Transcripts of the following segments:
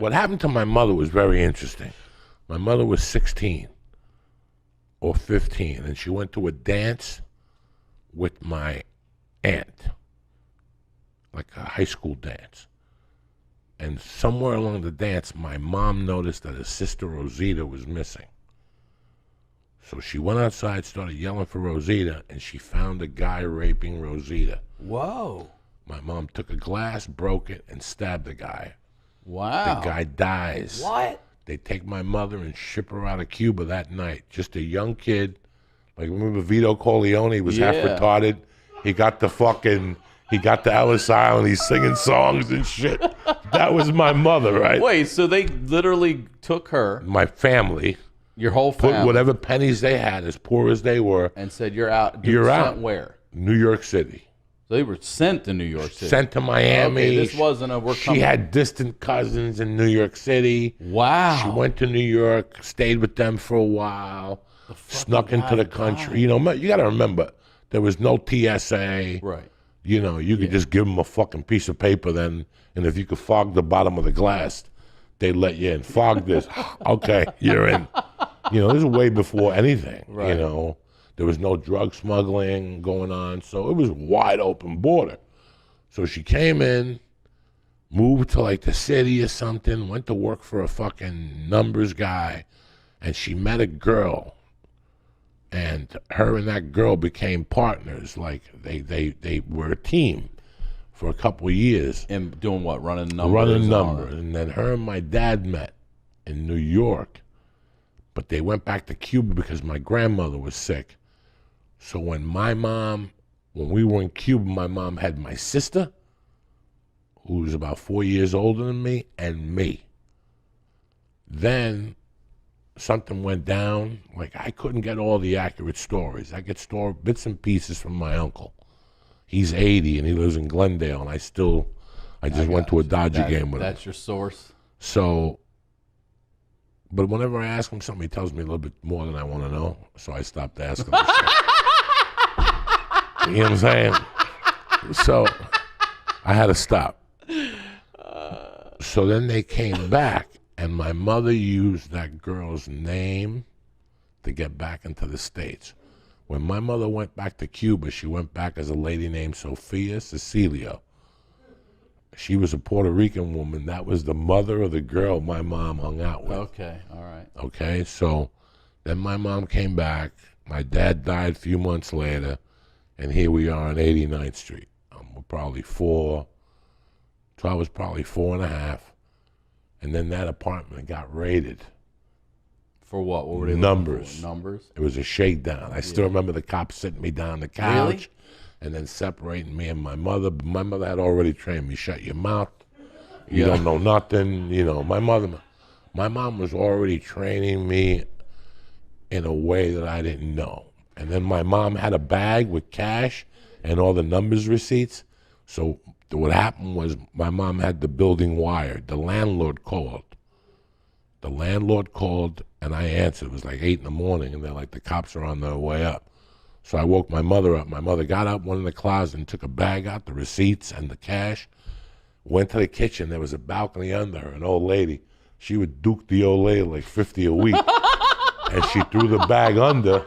what happened to my mother was very interesting. My mother was 16 or 15, and she went to a dance with my aunt, like a high school dance. And somewhere along the dance, my mom noticed that her sister Rosita was missing. So she went outside, started yelling for Rosita, and she found a guy raping Rosita. Whoa. My mom took a glass, broke it, and stabbed the guy. Wow. The guy dies. What? They take my mother and ship her out of Cuba that night. Just a young kid. Like, remember Vito Corleone? He was half retarded. He got the Ellis Island. He's singing songs and shit. That was my mother, right? Wait, so they literally took her, My family. your whole family, Put whatever pennies they had, as poor as they were. and said, you're out. You're sent out. Where? New York City. So they were sent to New York City. Sent to Miami. Okay, this wasn't a we're She coming. had distant cousins in New York City. Wow. She went to New York, stayed with them for a while, snuck into the country. You know, you got to remember, there was no TSA. Right. You know, you could just give them a fucking piece of paper then, and if you could fog the bottom of the glass, they'd let you in. Fog this. Okay, you're in. You know, this is way before anything. Right. You know, there was no drug smuggling going on, so it was wide open border. So she came in, moved to like the city or something, went to work for a fucking numbers guy, and she met a girl. And her and that girl became partners. Like they were a team for a couple of years. And doing what? Running numbers? Running numbers. And then her and my dad met in New York. But they went back to Cuba because my grandmother was sick. So when we were in Cuba, my mom had my sister, who was about 4 years older than me, and me. Then something went down. Like, I couldn't get all the accurate stories. I get bits and pieces from my uncle. He's 80 and he lives in Glendale, and I just went to a Dodger game with him. That's your source? So, but whenever I ask him something, he tells me a little bit more than I want to know. So I stopped asking him shit. You know what I'm saying? So I had to stop. So then they came back, and my mother used that girl's name to get back into the States. When my mother went back to Cuba, she went back as a lady named Sophia Cecilio. She was a Puerto Rican woman. That was the mother of the girl my mom hung out with. Okay, all right. Okay, so then my mom came back. My dad died a few months later, and here we are on 89th Street. We're probably four. So I was probably 4.5. And then that apartment got raided. For what? What were they Numbers. looking for? Numbers? It was a shakedown. I still remember the cops sitting me down on the couch. Really? And then separating me and my mother. My mother had already trained me, shut your mouth. You don't know nothing. You know, my mom was already training me in a way that I didn't know. And then my mom had a bag with cash and all the numbers receipts. So what happened was my mom had the building wired. The landlord called. And I answered. It was like 8 a.m, and they're like, the cops are on their way up. So I woke my mother up. My mother got up, went in the closet, and took a bag out, the receipts and the cash. Went to the kitchen. There was a balcony under her, an old lady. She would duke the old lady like 50 a week. And she threw the bag under.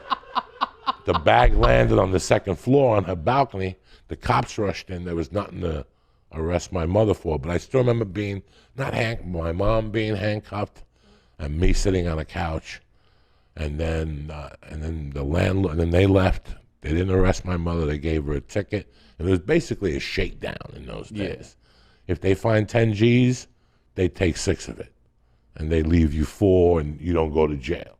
The bag landed on the second floor on her balcony. The cops rushed in. There was nothing to arrest my mother for. But I still remember my mom being handcuffed and me sitting on a couch. And then the landlord, and then they left. They didn't arrest my mother. They gave her a ticket. And it was basically a shakedown in those days. If they find 10 G's, they take 6 of it. And they leave you 4, and you don't go to jail.